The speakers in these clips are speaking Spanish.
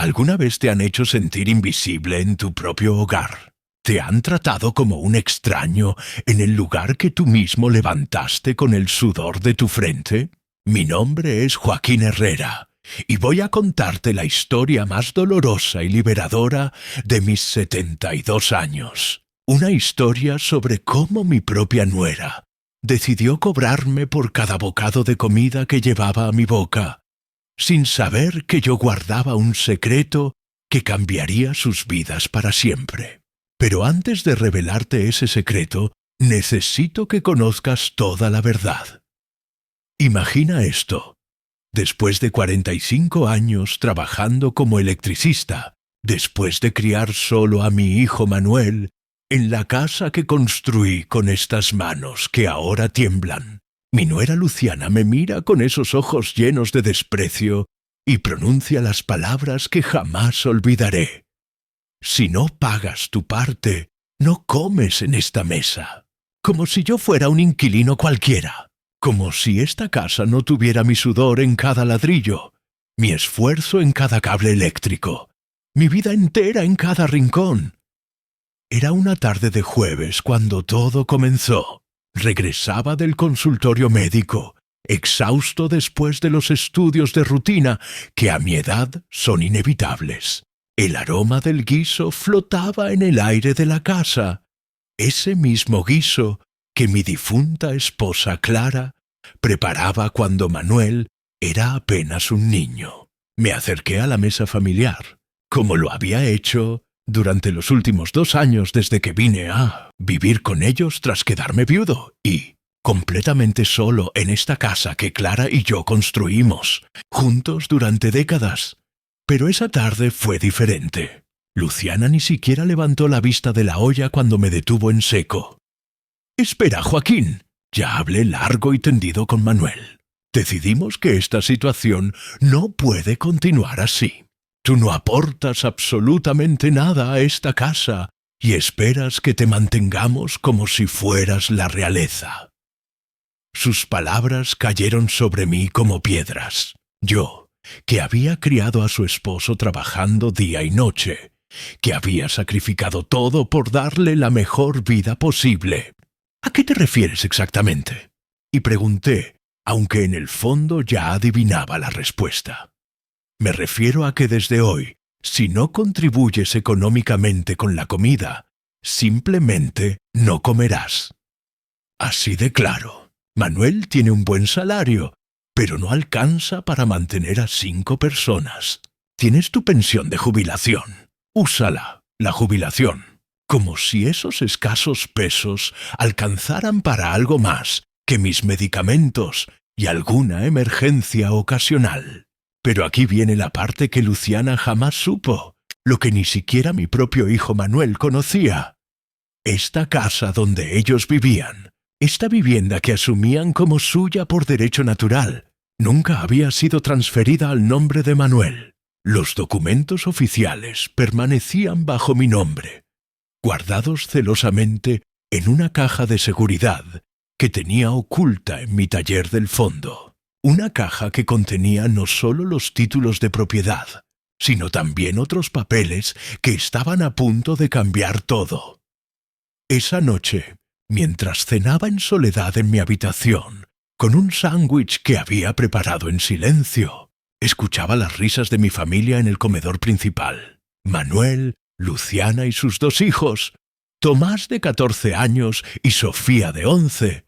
¿Alguna vez te han hecho sentir invisible en tu propio hogar? ¿Te han tratado como un extraño en el lugar que tú mismo levantaste con el sudor de tu frente? Mi nombre es Joaquín Herrera y voy a contarte la historia más dolorosa y liberadora de mis 72 años. Una historia sobre cómo mi propia nuera decidió cobrarme por cada bocado de comida que llevaba a mi boca, sin saber que yo guardaba un secreto que cambiaría sus vidas para siempre. Pero antes de revelarte ese secreto, necesito que conozcas toda la verdad. Imagina esto. Después de 45 años trabajando como electricista, después de criar solo a mi hijo Manuel, en la casa que construí con estas manos que ahora tiemblan, mi nuera Luciana me mira con esos ojos llenos de desprecio y pronuncia las palabras que jamás olvidaré. Si no pagas tu parte, no comes en esta mesa. Como si yo fuera un inquilino cualquiera. Como si esta casa no tuviera mi sudor en cada ladrillo, mi esfuerzo en cada cable eléctrico, mi vida entera en cada rincón. Era una tarde de jueves cuando todo comenzó. Regresaba del consultorio médico, exhausto después de los estudios de rutina que a mi edad son inevitables. El aroma del guiso flotaba en el aire de la casa. Ese mismo guiso que mi difunta esposa Clara preparaba cuando Manuel era apenas un niño. Me acerqué a la mesa familiar, como lo había hecho durante los últimos 2 años desde que vine a vivir con ellos tras quedarme viudo y completamente solo en esta casa que Clara y yo construimos, juntos durante décadas. Pero esa tarde fue diferente. Luciana ni siquiera levantó la vista de la olla cuando me detuvo en seco. «Espera, Joaquín». Ya hablé largo y tendido con Manuel. Decidimos que esta situación no puede continuar así. Tú no aportas absolutamente nada a esta casa y esperas que te mantengamos como si fueras la realeza. Sus palabras cayeron sobre mí como piedras. Yo, que había criado a su esposo trabajando día y noche, que había sacrificado todo por darle la mejor vida posible. «¿A qué te refieres exactamente?», y pregunté, aunque en el fondo ya adivinaba la respuesta. «Me refiero a que desde hoy, si no contribuyes económicamente con la comida, simplemente no comerás». Así de claro. Manuel tiene un buen salario, pero no alcanza para mantener a 5 personas. Tienes tu pensión de jubilación. Úsala, la jubilación. Como si esos escasos pesos alcanzaran para algo más que mis medicamentos y alguna emergencia ocasional. Pero aquí viene la parte que Luciana jamás supo, lo que ni siquiera mi propio hijo Manuel conocía. Esta casa donde ellos vivían, esta vivienda que asumían como suya por derecho natural, nunca había sido transferida al nombre de Manuel. Los documentos oficiales permanecían bajo mi nombre, guardados celosamente en una caja de seguridad que tenía oculta en mi taller del fondo. Una caja que contenía no solo los títulos de propiedad, sino también otros papeles que estaban a punto de cambiar todo. Esa noche, mientras cenaba en soledad en mi habitación, con un sándwich que había preparado en silencio, escuchaba las risas de mi familia en el comedor principal. Manuel, Luciana y sus 2 hijos, Tomás de 14 años y Sofía de 11,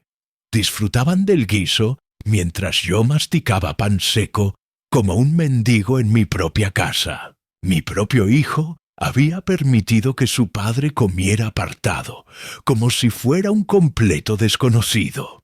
disfrutaban del guiso mientras yo masticaba pan seco como un mendigo en mi propia casa. Mi propio hijo había permitido que su padre comiera apartado, como si fuera un completo desconocido.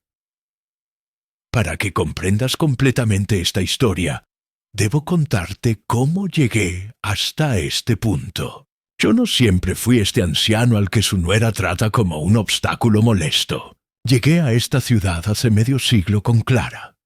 Para que comprendas completamente esta historia, debo contarte cómo llegué hasta este punto. Yo no siempre fui este anciano al que su nuera trata como un obstáculo molesto. Llegué a esta ciudad hace medio siglo con Clara,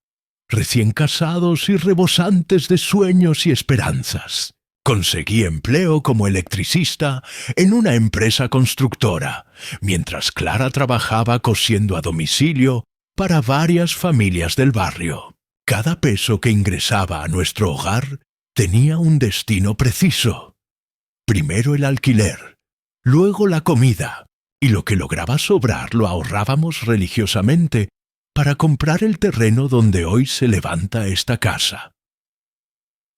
recién casados y rebosantes de sueños y esperanzas. Conseguí empleo como electricista en una empresa constructora, mientras Clara trabajaba cosiendo a domicilio para varias familias del barrio. Cada peso que ingresaba a nuestro hogar tenía un destino preciso. Primero el alquiler, luego la comida, y lo que lograba sobrar lo ahorrábamos religiosamente para comprar el terreno donde hoy se levanta esta casa.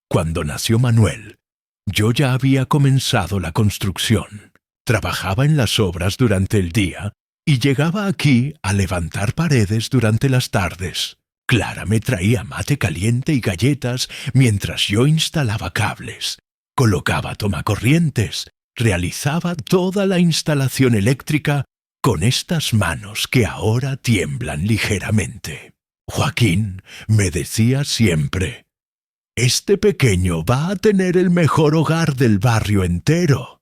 Cuando nació Manuel, yo ya había comenzado la construcción. Trabajaba en las obras durante el día y llegaba aquí a levantar paredes durante las tardes. Clara me traía mate caliente y galletas mientras yo instalaba cables, colocaba tomacorrientes, realizaba toda la instalación eléctrica con estas manos que ahora tiemblan ligeramente. Joaquín me decía siempre: «Este pequeño va a tener el mejor hogar del barrio entero».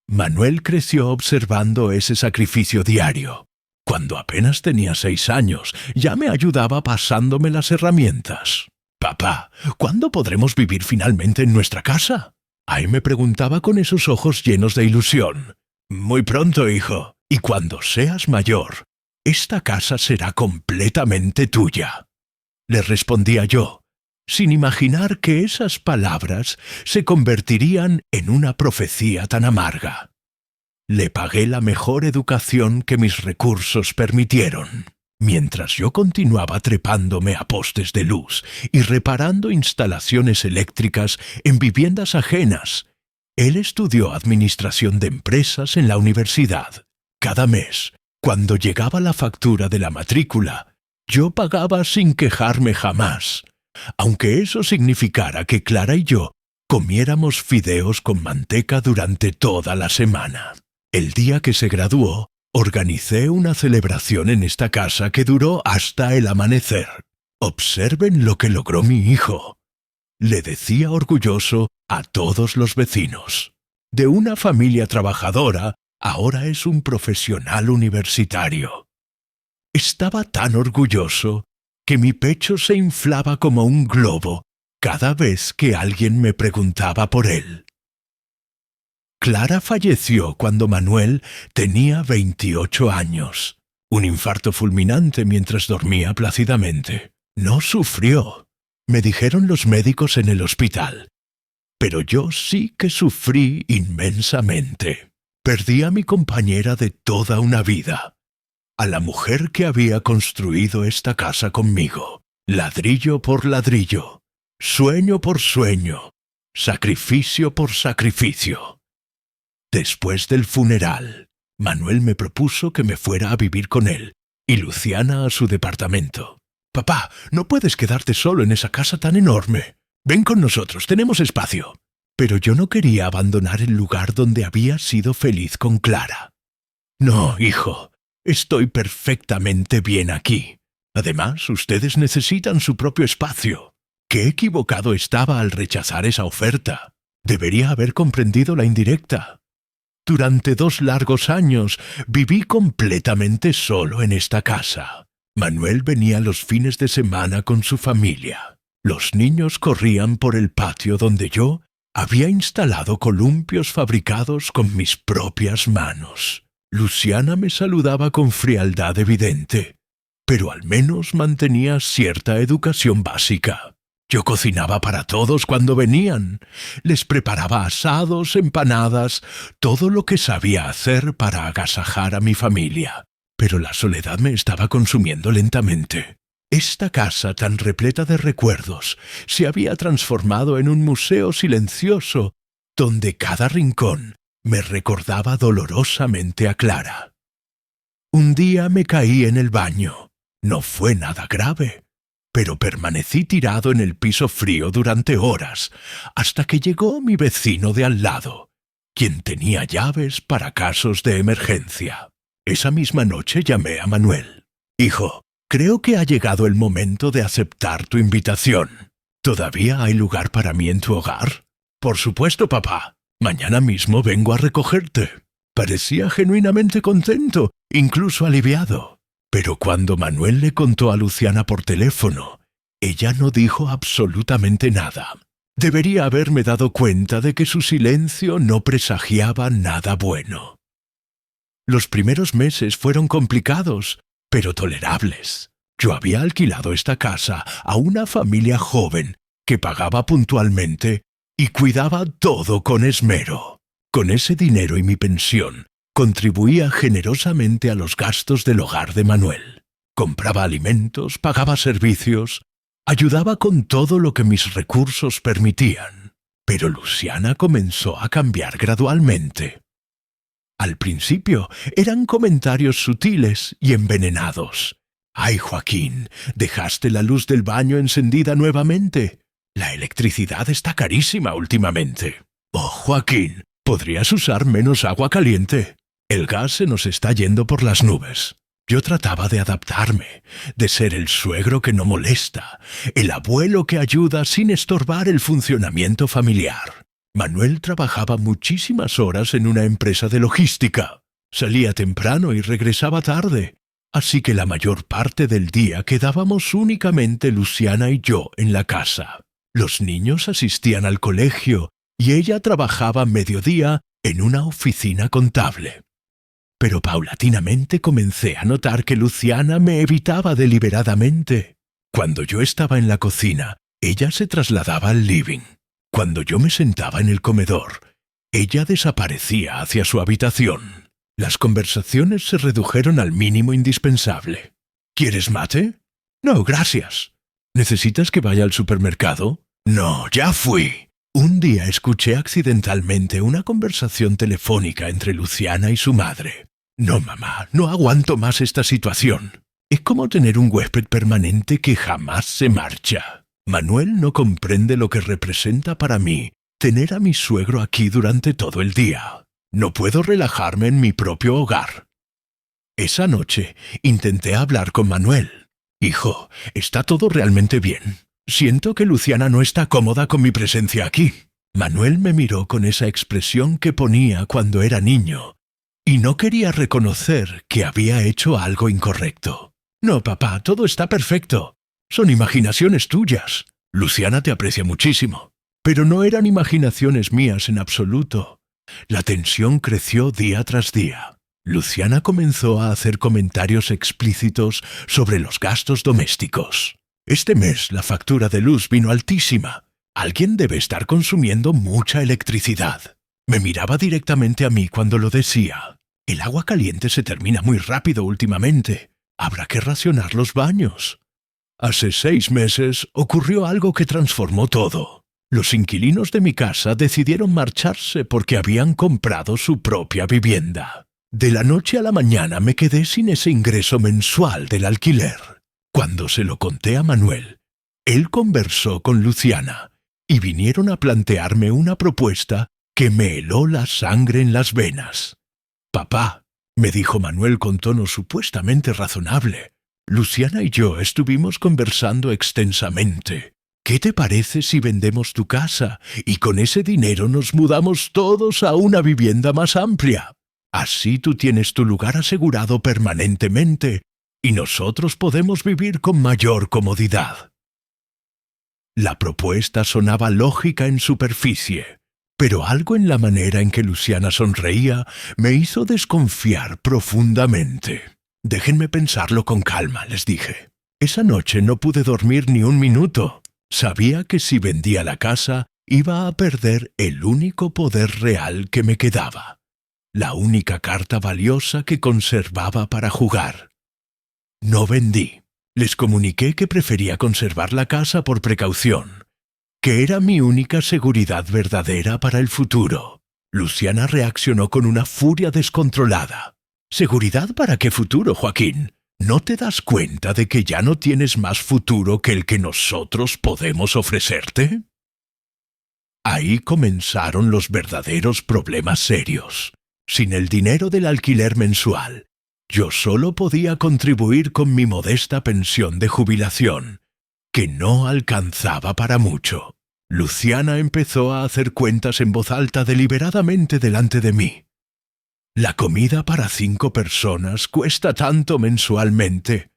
Manuel creció observando ese sacrificio diario. Cuando apenas tenía 6 años, ya me ayudaba pasándome las herramientas. «Papá, ¿cuándo podremos vivir finalmente en nuestra casa?». Ahí me preguntaba con esos ojos llenos de ilusión. «Muy pronto, hijo, y cuando seas mayor, esta casa será completamente tuya», le respondía yo, sin imaginar que esas palabras se convertirían en una profecía tan amarga. Le pagué la mejor educación que mis recursos permitieron. Mientras yo continuaba trepándome a postes de luz y reparando instalaciones eléctricas en viviendas ajenas, él estudió administración de empresas en la universidad. Cada mes, cuando llegaba la factura de la matrícula, yo pagaba sin quejarme jamás, aunque eso significara que Clara y yo comiéramos fideos con manteca durante toda la semana. El día que se graduó, organicé una celebración en esta casa que duró hasta el amanecer. «Observen lo que logró mi hijo», le decía orgulloso a todos los vecinos. De una familia trabajadora, ahora es un profesional universitario. Estaba tan orgulloso que mi pecho se inflaba como un globo cada vez que alguien me preguntaba por él. Clara falleció cuando Manuel tenía 28 años. Un infarto fulminante mientras dormía plácidamente. No sufrió, me dijeron los médicos en el hospital. Pero yo sí que sufrí inmensamente. Perdí a mi compañera de toda una vida, a la mujer que había construido esta casa conmigo, ladrillo por ladrillo, sueño por sueño, sacrificio por sacrificio. Después del funeral, Manuel me propuso que me fuera a vivir con él y Luciana a su departamento. «Papá, no puedes quedarte solo en esa casa tan enorme. Ven con nosotros, tenemos espacio». Pero yo no quería abandonar el lugar donde había sido feliz con Clara. «No, hijo, estoy perfectamente bien aquí. Además, ustedes necesitan su propio espacio. Qué equivocado estaba al rechazar esa oferta. Debería haber comprendido la indirecta. Durante 2 largos años viví completamente solo en esta casa. Manuel venía los fines de semana con su familia. Los niños corrían por el patio donde yo había instalado columpios fabricados con mis propias manos. Luciana me saludaba con frialdad evidente, pero al menos mantenía cierta educación básica. Yo cocinaba para todos cuando venían. Les preparaba asados, empanadas, todo lo que sabía hacer para agasajar a mi familia. Pero la soledad me estaba consumiendo lentamente. Esta casa tan repleta de recuerdos se había transformado en un museo silencioso donde cada rincón me recordaba dolorosamente a Clara. Un día me caí en el baño. No fue nada grave, pero permanecí tirado en el piso frío durante horas, hasta que llegó mi vecino de al lado, quien tenía llaves para casos de emergencia. Esa misma noche llamé a Manuel. «Hijo, creo que ha llegado el momento de aceptar tu invitación. ¿Todavía hay lugar para mí en tu hogar?» «Por supuesto, papá. Mañana mismo vengo a recogerte». Parecía genuinamente contento, incluso aliviado. Pero cuando Manuel le contó a Luciana por teléfono, ella no dijo absolutamente nada. Debería haberme dado cuenta de que su silencio no presagiaba nada bueno. Los primeros meses fueron complicados, pero tolerables. Yo había alquilado esta casa a una familia joven que pagaba puntualmente y cuidaba todo con esmero. Con ese dinero y mi pensión, contribuía generosamente a los gastos del hogar de Manuel. Compraba alimentos, pagaba servicios, ayudaba con todo lo que mis recursos permitían. Pero Luciana comenzó a cambiar gradualmente. Al principio eran comentarios sutiles y envenenados. «Ay, Joaquín, dejaste la luz del baño encendida nuevamente. La electricidad está carísima últimamente. Oh, Joaquín, ¿podrías usar menos agua caliente? El gas se nos está yendo por las nubes». Yo trataba de adaptarme, de ser el suegro que no molesta, el abuelo que ayuda sin estorbar el funcionamiento familiar. Manuel trabajaba muchísimas horas en una empresa de logística. Salía temprano y regresaba tarde, así que la mayor parte del día quedábamos únicamente Luciana y yo en la casa. Los niños asistían al colegio y ella trabajaba a mediodía en una oficina contable. Pero paulatinamente comencé a notar que Luciana me evitaba deliberadamente. Cuando yo estaba en la cocina, ella se trasladaba al living. Cuando yo me sentaba en el comedor, ella desaparecía hacia su habitación. Las conversaciones se redujeron al mínimo indispensable. ¿Quieres mate? No, gracias. ¿Necesitas que vaya al supermercado? No, ya fui. Un día escuché accidentalmente una conversación telefónica entre Luciana y su madre. No, mamá, no aguanto más esta situación. Es como tener un huésped permanente que jamás se marcha. Manuel no comprende lo que representa para mí tener a mi suegro aquí durante todo el día. No puedo relajarme en mi propio hogar. Esa noche intenté hablar con Manuel. Hijo, ¿está todo realmente bien? Siento que Luciana no está cómoda con mi presencia aquí. Manuel me miró con esa expresión que ponía cuando era niño, y no quería reconocer que había hecho algo incorrecto. No, papá, todo está perfecto. Son imaginaciones tuyas. Luciana te aprecia muchísimo. Pero no eran imaginaciones mías en absoluto. La tensión creció día tras día. Luciana comenzó a hacer comentarios explícitos sobre los gastos domésticos. Este mes la factura de luz vino altísima. Alguien debe estar consumiendo mucha electricidad. Me miraba directamente a mí cuando lo decía. El agua caliente se termina muy rápido últimamente. Habrá que racionar los baños. Hace 6 meses ocurrió algo que transformó todo. Los inquilinos de mi casa decidieron marcharse porque habían comprado su propia vivienda. De la noche a la mañana me quedé sin ese ingreso mensual del alquiler. Cuando se lo conté a Manuel, él conversó con Luciana y vinieron a plantearme una propuesta que me heló la sangre en las venas. «Papá», me dijo Manuel con tono supuestamente razonable, «Luciana y yo estuvimos conversando extensamente. ¿Qué te parece si vendemos tu casa y con ese dinero nos mudamos todos a una vivienda más amplia? Así tú tienes tu lugar asegurado permanentemente y nosotros podemos vivir con mayor comodidad». La propuesta sonaba lógica en superficie, pero algo en la manera en que Luciana sonreía me hizo desconfiar profundamente. «Déjenme pensarlo con calma», les dije. Esa noche no pude dormir ni un minuto. Sabía que si vendía la casa iba a perder el único poder real que me quedaba, la única carta valiosa que conservaba para jugar. No vendí. Les comuniqué que prefería conservar la casa por precaución, que era mi única seguridad verdadera para el futuro. Luciana reaccionó con una furia descontrolada. «¿Seguridad para qué futuro, Joaquín? ¿No te das cuenta de que ya no tienes más futuro que el que nosotros podemos ofrecerte?» Ahí comenzaron los verdaderos problemas serios. Sin el dinero del alquiler mensual, yo solo podía contribuir con mi modesta pensión de jubilación, que no alcanzaba para mucho. Luciana empezó a hacer cuentas en voz alta deliberadamente delante de mí. «La comida para 5 personas cuesta tanto mensualmente,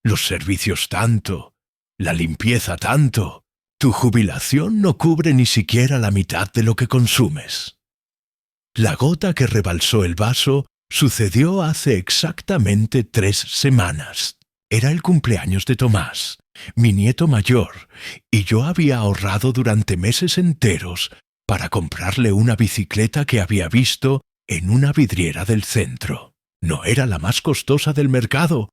los servicios tanto, la limpieza tanto. Tu jubilación no cubre ni siquiera la mitad de lo que consumes». La gota que rebalsó el vaso sucedió hace exactamente 3 semanas. Era el cumpleaños de Tomás. mi nieto mayor, y yo había ahorrado durante meses enteros para comprarle una bicicleta que había visto en una vidriera del centro. No era la más costosa del mercado,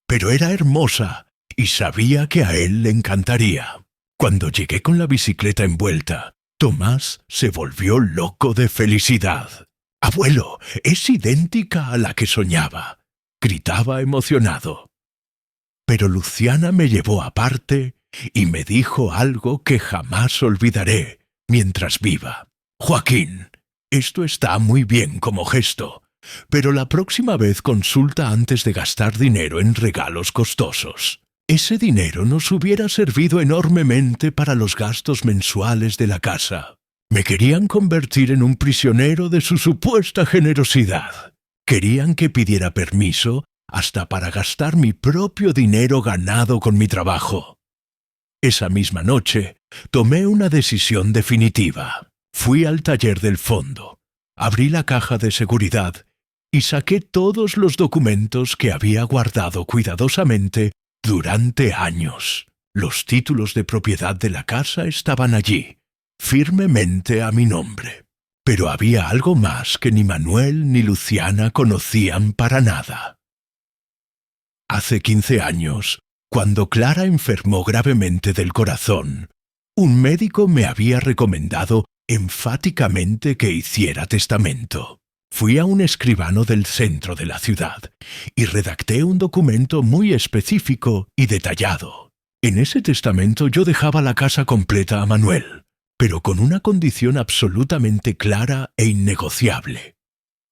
pero era hermosa y sabía que a él le encantaría. Cuando llegué con la bicicleta envuelta, Tomás se volvió loco de felicidad. «Abuelo, es idéntica a la que soñaba», gritaba emocionado. Pero Luciana me llevó aparte y me dijo algo que jamás olvidaré mientras viva. «Joaquín, esto está muy bien como gesto, pero la próxima vez consulta antes de gastar dinero en regalos costosos. Ese dinero nos hubiera servido enormemente para los gastos mensuales de la casa. Me querían convertir en un prisionero de su supuesta generosidad. Querían que pidiera permiso hasta para gastar mi propio dinero ganado con mi trabajo». Esa misma noche tomé una decisión definitiva. Fui al taller del fondo, abrí la caja de seguridad y saqué todos los documentos que había guardado cuidadosamente durante años. Los títulos de propiedad de la casa estaban allí, firmemente a mi nombre. Pero había algo más que ni Manuel ni Luciana conocían para nada. Hace 15 años, cuando Clara enfermó gravemente del corazón, un médico me había recomendado enfáticamente que hiciera testamento. Fui a un escribano del centro de la ciudad y redacté un documento muy específico y detallado. En ese testamento yo dejaba la casa completa a Manuel, pero con una condición absolutamente clara e innegociable: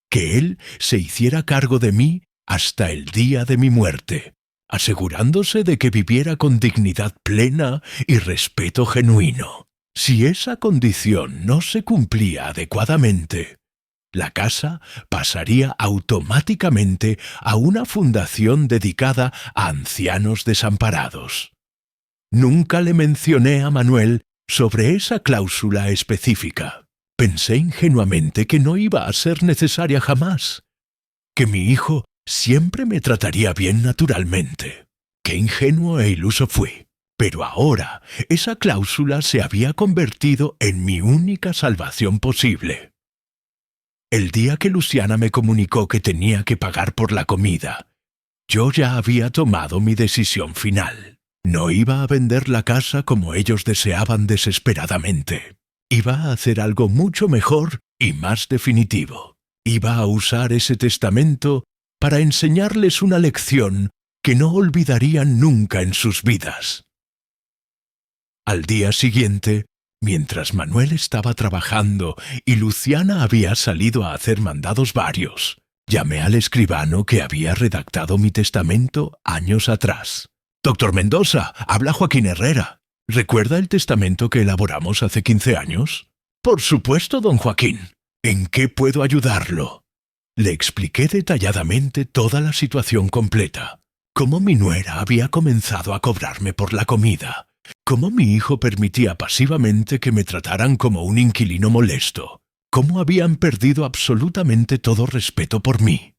que él se hiciera cargo de mí hasta el día de mi muerte, asegurándose de que viviera con dignidad plena y respeto genuino. Si esa condición no se cumplía adecuadamente, la casa pasaría automáticamente a una fundación dedicada a ancianos desamparados. Nunca le mencioné a Manuel sobre esa cláusula específica. Pensé ingenuamente que no iba a ser necesaria jamás, que mi hijo siempre me trataría bien naturalmente. Qué ingenuo e iluso fui. Pero ahora esa cláusula se había convertido en mi única salvación posible. El día que Luciana me comunicó que tenía que pagar por la comida, yo ya había tomado mi decisión final. No iba a vender la casa como ellos deseaban desesperadamente. Iba a hacer algo mucho mejor y más definitivo. Iba a usar ese testamento para enseñarles una lección que no olvidarían nunca en sus vidas. Al día siguiente, mientras Manuel estaba trabajando y Luciana había salido a hacer mandados varios, llamé al escribano que había redactado mi testamento años atrás. «Doctor Mendoza, habla Joaquín Herrera. ¿Recuerda el testamento que elaboramos hace 15 años?» «Por supuesto, don Joaquín. ¿En qué puedo ayudarlo?» Le expliqué detalladamente toda la situación completa. Cómo mi nuera había comenzado a cobrarme por la comida. Cómo mi hijo permitía pasivamente que me trataran como un inquilino molesto. Cómo habían perdido absolutamente todo respeto por mí.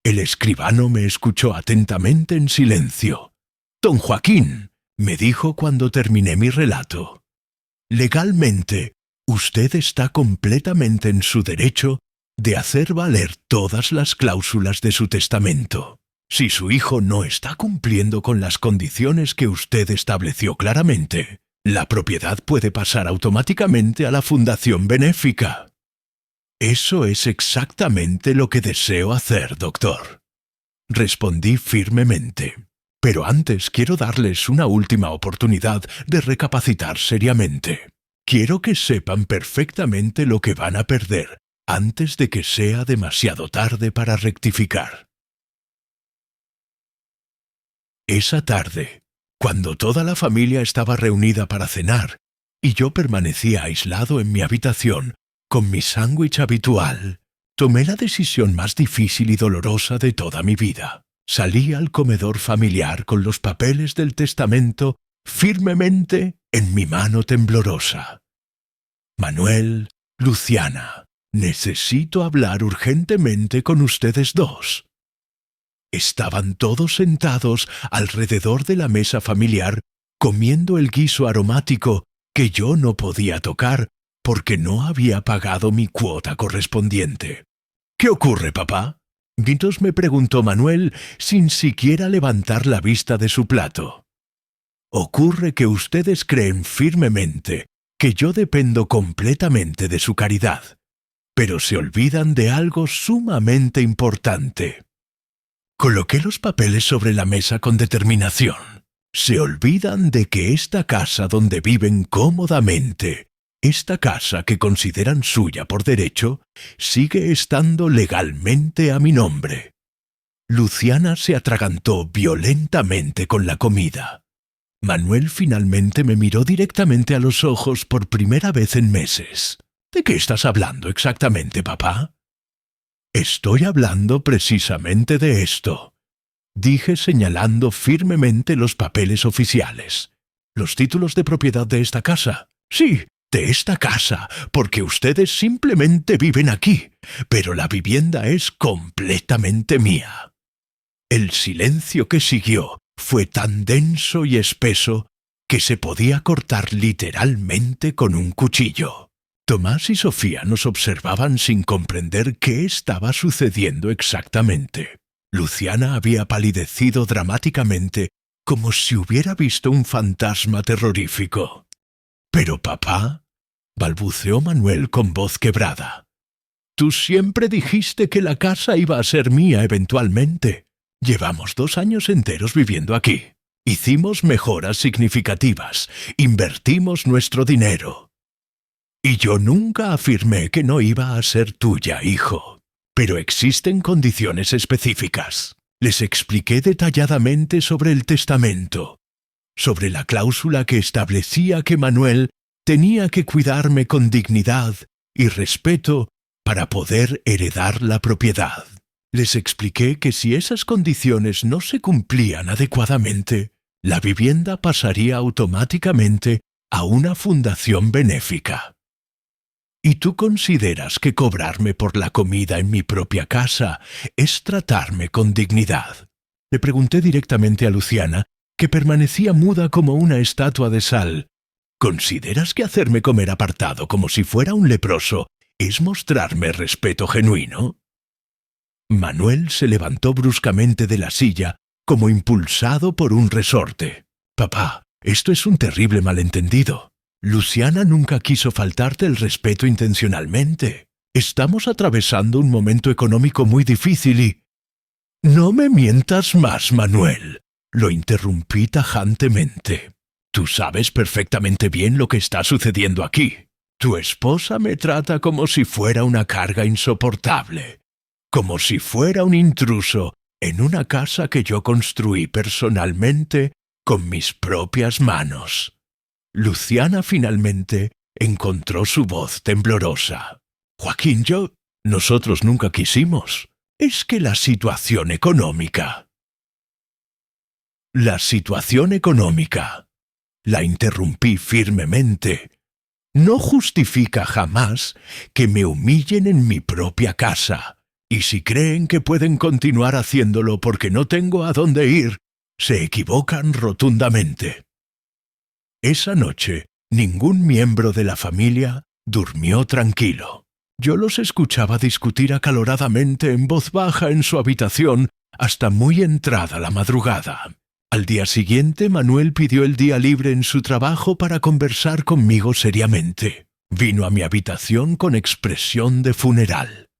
El escribano me escuchó atentamente en silencio. «Don Joaquín», me dijo cuando terminé mi relato, «legalmente, usted está completamente en su derecho de hacer valer todas las cláusulas de su testamento. Si su hijo no está cumpliendo con las condiciones que usted estableció claramente, la propiedad puede pasar automáticamente a la fundación benéfica». «Eso es exactamente lo que deseo hacer, doctor», respondí firmemente. «Pero antes quiero darles una última oportunidad de recapacitar seriamente. Quiero que sepan perfectamente lo que van a perder antes de que sea demasiado tarde para rectificar». Esa tarde, cuando toda la familia estaba reunida para cenar y yo permanecía aislado en mi habitación con mi sándwich habitual, tomé la decisión más difícil y dolorosa de toda mi vida. Salí al comedor familiar con los papeles del testamento firmemente en mi mano temblorosa. «Manuel, Luciana, necesito hablar urgentemente con ustedes dos». Estaban todos sentados alrededor de la mesa familiar comiendo el guiso aromático que yo no podía tocar porque no había pagado mi cuota correspondiente. ¿Qué ocurre, papá? Gritos me preguntó Manuel sin siquiera levantar la vista de su plato. Ocurre que ustedes creen firmemente que yo dependo completamente de su caridad, pero se olvidan de algo sumamente importante. Coloqué los papeles sobre la mesa con determinación. Se olvidan de que esta casa donde viven cómodamente, esta casa que consideran suya por derecho, sigue estando legalmente a mi nombre. Luciana se atragantó violentamente con la comida. Manuel finalmente me miró directamente a los ojos por primera vez en meses. ¿De qué estás hablando exactamente, papá? Estoy hablando precisamente de esto, dije señalando firmemente los papeles oficiales. ¿Los títulos de propiedad de esta casa? Sí, de esta casa, porque ustedes simplemente viven aquí, pero la vivienda es completamente mía. El silencio que siguió fue tan denso y espeso que se podía cortar literalmente con un cuchillo. Tomás y Sofía nos observaban sin comprender qué estaba sucediendo exactamente. Luciana había palidecido dramáticamente, como si hubiera visto un fantasma terrorífico. «Pero papá», balbuceó Manuel con voz quebrada, «tú siempre dijiste que la casa iba a ser mía eventualmente. Llevamos 2 años enteros viviendo aquí. Hicimos mejoras significativas, invertimos nuestro dinero. Y yo nunca afirmé que no iba a ser tuya, hijo. Pero existen condiciones específicas. Les expliqué detalladamente sobre el testamento, sobre la cláusula que establecía que Manuel tenía que cuidarme con dignidad y respeto para poder heredar la propiedad. Les expliqué que si esas condiciones no se cumplían adecuadamente, la vivienda pasaría automáticamente a una fundación benéfica. ¿Y tú consideras que cobrarme por la comida en mi propia casa es tratarme con dignidad? Le pregunté directamente a Luciana, que permanecía muda como una estatua de sal. ¿Consideras que hacerme comer apartado como si fuera un leproso es mostrarme respeto genuino? Manuel se levantó bruscamente de la silla, como impulsado por un resorte. «Papá, esto es un terrible malentendido. Luciana nunca quiso faltarte el respeto intencionalmente. Estamos atravesando un momento económico muy difícil y...» «No me mientas más, Manuel», lo interrumpí tajantemente. «Tú sabes perfectamente bien lo que está sucediendo aquí. Tu esposa me trata como si fuera una carga insoportable, como si fuera un intruso en una casa que yo construí personalmente con mis propias manos». Luciana finalmente encontró su voz temblorosa. «Joaquín, nosotros nunca quisimos. Es que la situación económica...» «La situación económica», la interrumpí firmemente, «no justifica jamás que me humillen en mi propia casa, y si creen que pueden continuar haciéndolo porque no tengo a dónde ir, se equivocan rotundamente». Esa noche, ningún miembro de la familia durmió tranquilo. Yo los escuchaba discutir acaloradamente en voz baja en su habitación hasta muy entrada la madrugada. Al día siguiente, Manuel pidió el día libre en su trabajo para conversar conmigo seriamente. Vino a mi habitación con expresión de funeral.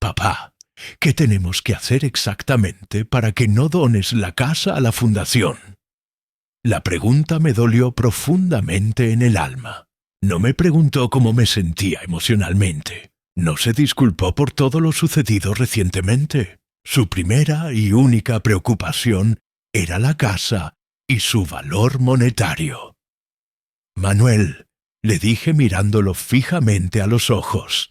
«Papá, ¿qué tenemos que hacer exactamente para que no dones la casa a la fundación?» La pregunta me dolió profundamente en el alma. No me preguntó cómo me sentía emocionalmente. No se disculpó por todo lo sucedido recientemente. Su primera y única preocupación era la casa y su valor monetario. «Manuel», le dije mirándolo fijamente a los ojos,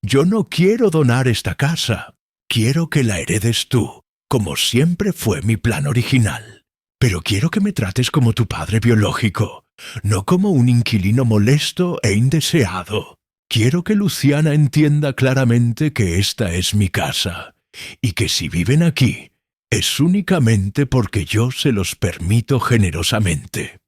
«yo no quiero donar esta casa. Quiero que la heredes tú, como siempre fue mi plan original. Pero quiero que me trates como tu padre biológico, no como un inquilino molesto e indeseado. Quiero que Luciana entienda claramente que esta es mi casa, y que si viven aquí, es únicamente porque yo se los permito generosamente.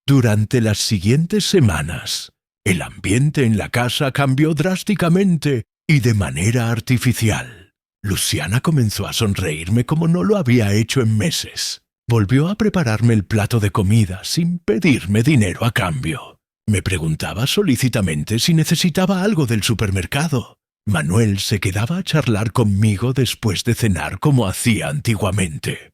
Durante las siguientes semanas, el ambiente en la casa cambió drásticamente y de manera artificial. Luciana comenzó a sonreírme como no lo había hecho en meses. Volvió a prepararme el plato de comida sin pedirme dinero a cambio. Me preguntaba solícitamente si necesitaba algo del supermercado. Manuel se quedaba a charlar conmigo después de cenar como hacía antiguamente.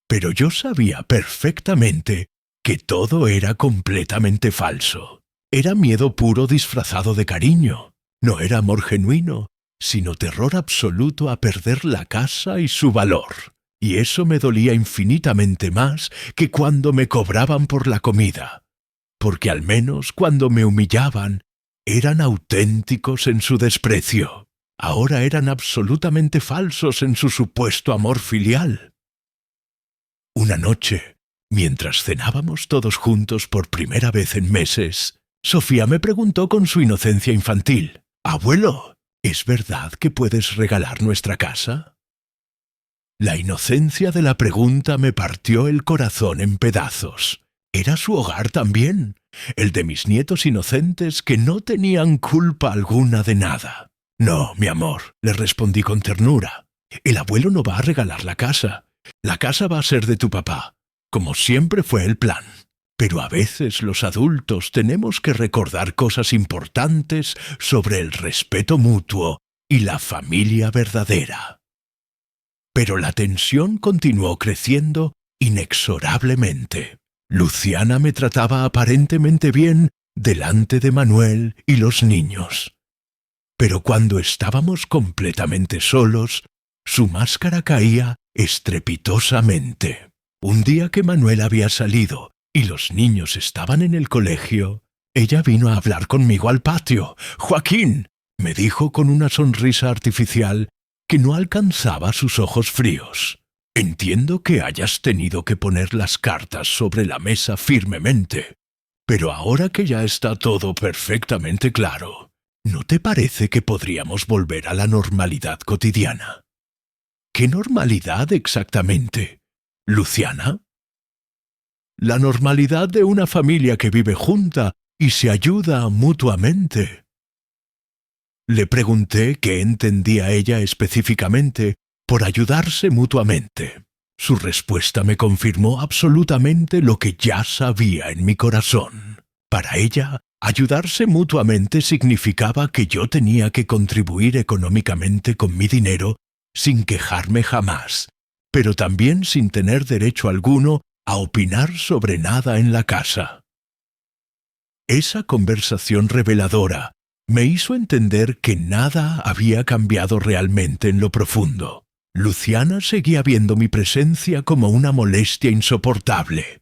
Pero yo sabía perfectamente que todo era completamente falso. Era miedo puro disfrazado de cariño. No era amor genuino, sino terror absoluto a perder la casa y su valor. Y eso me dolía infinitamente más que cuando me cobraban por la comida, porque al menos cuando me humillaban, eran auténticos en su desprecio. Ahora eran absolutamente falsos en su supuesto amor filial. Una noche, mientras cenábamos todos juntos por primera vez en meses, Sofía me preguntó con su inocencia infantil: «Abuelo, ¿es verdad que puedes regalar nuestra casa?» La inocencia de la pregunta me partió el corazón en pedazos. Era su hogar también, el de mis nietos inocentes que no tenían culpa alguna de nada. «No, mi amor», le respondí con ternura. «El abuelo no va a regalar la casa. La casa va a ser de tu papá, como siempre fue el plan. Pero a veces los adultos tenemos que recordar cosas importantes sobre el respeto mutuo y la familia verdadera». Pero la tensión continuó creciendo inexorablemente. Luciana me trataba aparentemente bien delante de Manuel y los niños. Pero cuando estábamos completamente solos, su máscara caía estrepitosamente. Un día que Manuel había salido y los niños estaban en el colegio, ella vino a hablar conmigo al patio. «Joaquín», me dijo con una sonrisa artificial que no alcanzaba sus ojos fríos, «entiendo que hayas tenido que poner las cartas sobre la mesa firmemente, pero ahora que ya está todo perfectamente claro, ¿no te parece que podríamos volver a la normalidad cotidiana?» «¿Qué normalidad exactamente, Luciana?» «La normalidad de una familia que vive junta y se ayuda mutuamente». Le pregunté qué entendía ella específicamente por ayudarse mutuamente. Su respuesta me confirmó absolutamente lo que ya sabía en mi corazón. Para ella, ayudarse mutuamente significaba que yo tenía que contribuir económicamente con mi dinero sin quejarme jamás, pero también sin tener derecho alguno a opinar sobre nada en la casa. Esa conversación reveladora me hizo entender que nada había cambiado realmente en lo profundo. Luciana seguía viendo mi presencia como una molestia insoportable,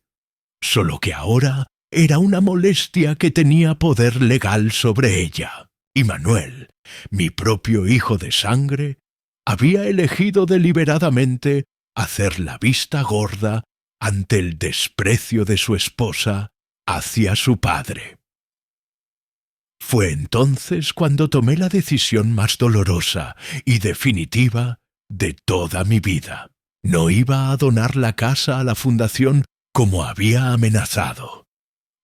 solo que ahora era una molestia que tenía poder legal sobre ella. Y Manuel, mi propio hijo de sangre, había elegido deliberadamente hacer la vista gorda ante el desprecio de su esposa hacia su padre. Fue entonces cuando tomé la decisión más dolorosa y definitiva de toda mi vida. No iba a donar la casa a la fundación como había amenazado,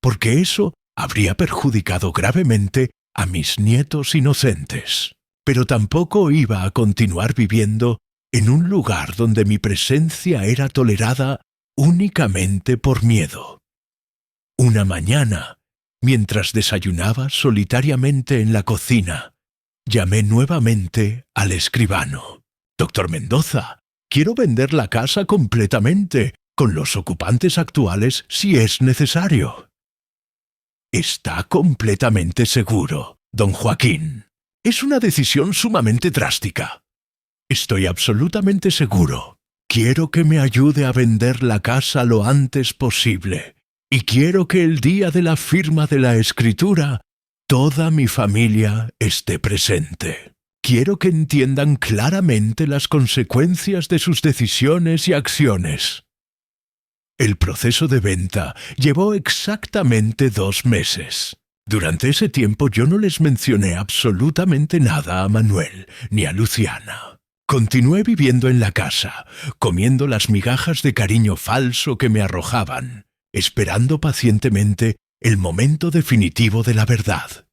porque eso habría perjudicado gravemente a mis nietos inocentes. Pero tampoco iba a continuar viviendo en un lugar donde mi presencia era tolerada únicamente por miedo. Una mañana, mientras desayunaba solitariamente en la cocina, llamé nuevamente al escribano. «Doctor Mendoza, quiero vender la casa completamente, con los ocupantes actuales si es necesario». «Está completamente seguro, don Joaquín. Es una decisión sumamente drástica». «Estoy absolutamente seguro. Quiero que me ayude a vender la casa lo antes posible. Y quiero que el día de la firma de la escritura, toda mi familia esté presente. Quiero que entiendan claramente las consecuencias de sus decisiones y acciones». El proceso de venta llevó exactamente 2 meses. Durante ese tiempo yo no les mencioné absolutamente nada a Manuel ni a Luciana. Continué viviendo en la casa, comiendo las migajas de cariño falso que me arrojaban, esperando pacientemente el momento definitivo de la verdad.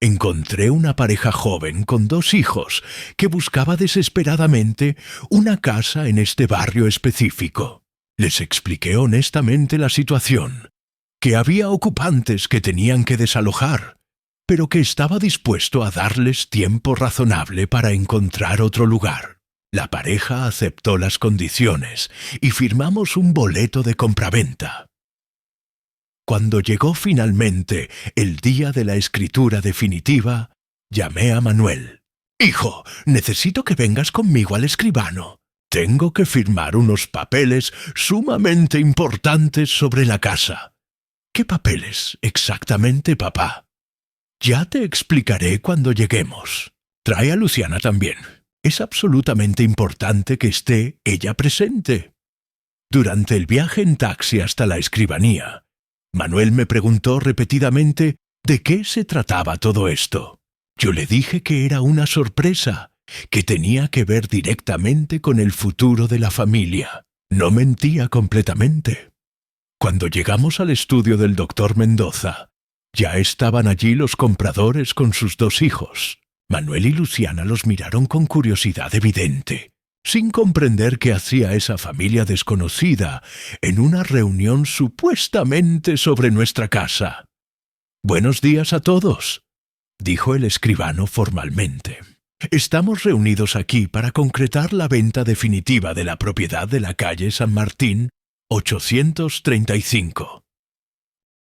Encontré una pareja joven con 2 hijos que buscaba desesperadamente una casa en este barrio específico. Les expliqué honestamente la situación, que había ocupantes que tenían que desalojar, pero que estaba dispuesto a darles tiempo razonable para encontrar otro lugar. La pareja aceptó las condiciones y firmamos un boleto de compraventa. Cuando llegó finalmente el día de la escritura definitiva, llamé a Manuel. «Hijo, necesito que vengas conmigo al escribano. Tengo que firmar unos papeles sumamente importantes sobre la casa». «¿Qué papeles exactamente, papá?» «Ya te explicaré cuando lleguemos. Trae a Luciana también. Es absolutamente importante que esté ella presente». Durante el viaje en taxi hasta la escribanía, Manuel me preguntó repetidamente de qué se trataba todo esto. Yo le dije que era una sorpresa, que tenía que ver directamente con el futuro de la familia. No mentía completamente. Cuando llegamos al estudio del doctor Mendoza, ya estaban allí los compradores con sus 2 hijos. Manuel y Luciana los miraron con curiosidad evidente, sin comprender qué hacía esa familia desconocida en una reunión supuestamente sobre nuestra casa. «Buenos días a todos», dijo el escribano formalmente. «Estamos reunidos aquí para concretar la venta definitiva de la propiedad de la calle San Martín, 835.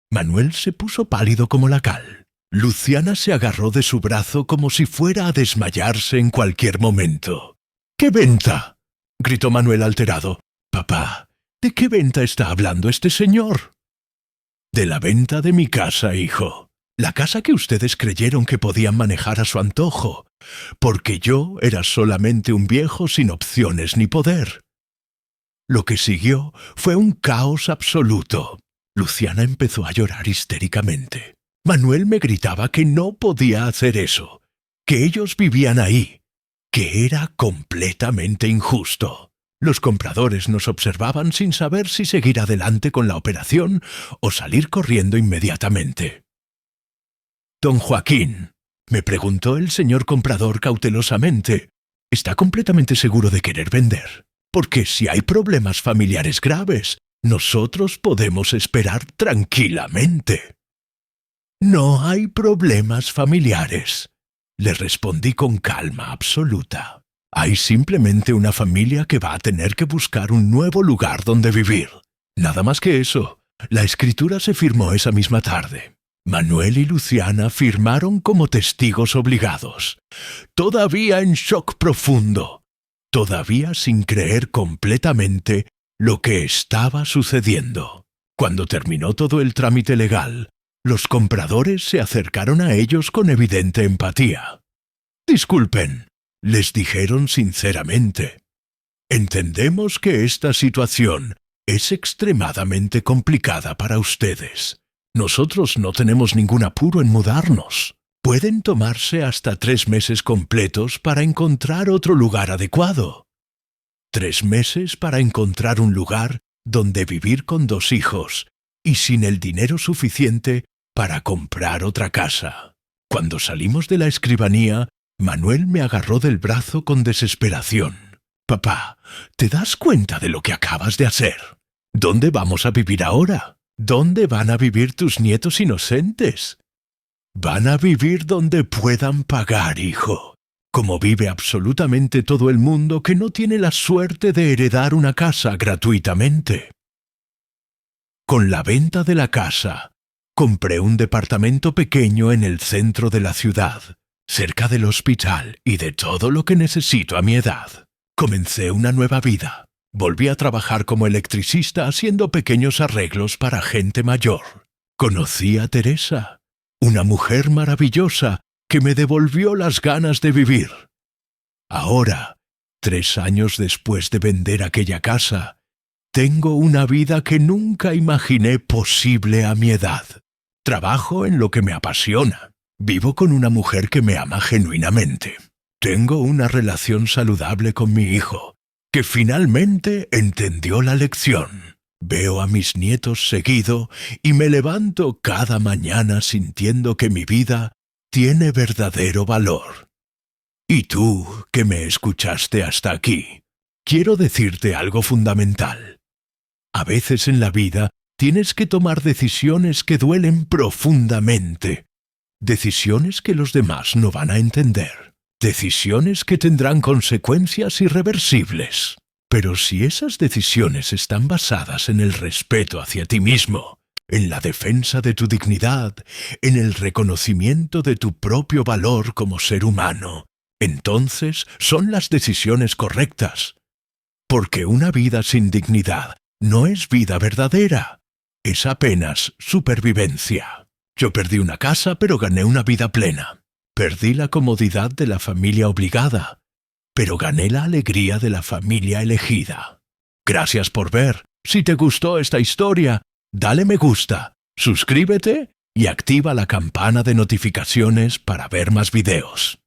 Manuel se puso pálido como la cal. Luciana se agarró de su brazo como si fuera a desmayarse en cualquier momento. «¿Qué venta?», gritó Manuel alterado. «Papá, ¿de qué venta está hablando este señor?» «De la venta de mi casa, hijo. La casa que ustedes creyeron que podían manejar a su antojo, porque yo era solamente un viejo sin opciones ni poder». Lo que siguió fue un caos absoluto. Luciana empezó a llorar histéricamente. Manuel me gritaba que no podía hacer eso, que ellos vivían ahí, que era completamente injusto. Los compradores nos observaban sin saber si seguir adelante con la operación o salir corriendo inmediatamente. «Don Joaquín», me preguntó el señor comprador cautelosamente, «¿está completamente seguro de querer vender? Porque si hay problemas familiares graves, nosotros podemos esperar tranquilamente». «No hay problemas familiares», le respondí con calma absoluta. «Hay simplemente una familia que va a tener que buscar un nuevo lugar donde vivir. Nada más que eso. La escritura se firmó esa misma tarde. Manuel y Luciana firmaron como testigos obligados, todavía en shock profundo, todavía sin creer completamente lo que estaba sucediendo. Cuando terminó todo el trámite legal, los compradores se acercaron a ellos con evidente empatía. «Disculpen», les dijeron sinceramente. «Entendemos que esta situación es extremadamente complicada para ustedes. Nosotros no tenemos ningún apuro en mudarnos. Pueden tomarse hasta 3 meses completos para encontrar otro lugar adecuado. 3 meses para encontrar un lugar donde vivir con 2 hijos y sin el dinero suficiente para comprar otra casa». Cuando salimos de la escribanía, Manuel me agarró del brazo con desesperación. «Papá, ¿te das cuenta de lo que acabas de hacer? ¿Dónde vamos a vivir ahora? ¿Dónde van a vivir tus nietos inocentes?» «Van a vivir donde puedan pagar, hijo, como vive absolutamente todo el mundo que no tiene la suerte de heredar una casa gratuitamente». Con la venta de la casa, compré un departamento pequeño en el centro de la ciudad, cerca del hospital y de todo lo que necesito a mi edad. Comencé una nueva vida. Volví a trabajar como electricista haciendo pequeños arreglos para gente mayor. Conocí a Teresa, una mujer maravillosa que me devolvió las ganas de vivir. Ahora, 3 años después de vender aquella casa, tengo una vida que nunca imaginé posible a mi edad. Trabajo en lo que me apasiona. Vivo con una mujer que me ama genuinamente. Tengo una relación saludable con mi hijo, que finalmente entendió la lección. Veo a mis nietos seguido y me levanto cada mañana sintiendo que mi vida tiene verdadero valor. Y tú, que me escuchaste hasta aquí, quiero decirte algo fundamental. A veces en la vida tienes que tomar decisiones que duelen profundamente, decisiones que los demás no van a entender, decisiones que tendrán consecuencias irreversibles. Pero si esas decisiones están basadas en el respeto hacia ti mismo, en la defensa de tu dignidad, en el reconocimiento de tu propio valor como ser humano, entonces son las decisiones correctas. Porque una vida sin dignidad no es vida verdadera, es apenas supervivencia. Yo perdí una casa, pero gané una vida plena. Perdí la comodidad de la familia obligada, pero gané la alegría de la familia elegida. Gracias por ver. Si te gustó esta historia, dale me gusta, suscríbete y activa la campana de notificaciones para ver más videos.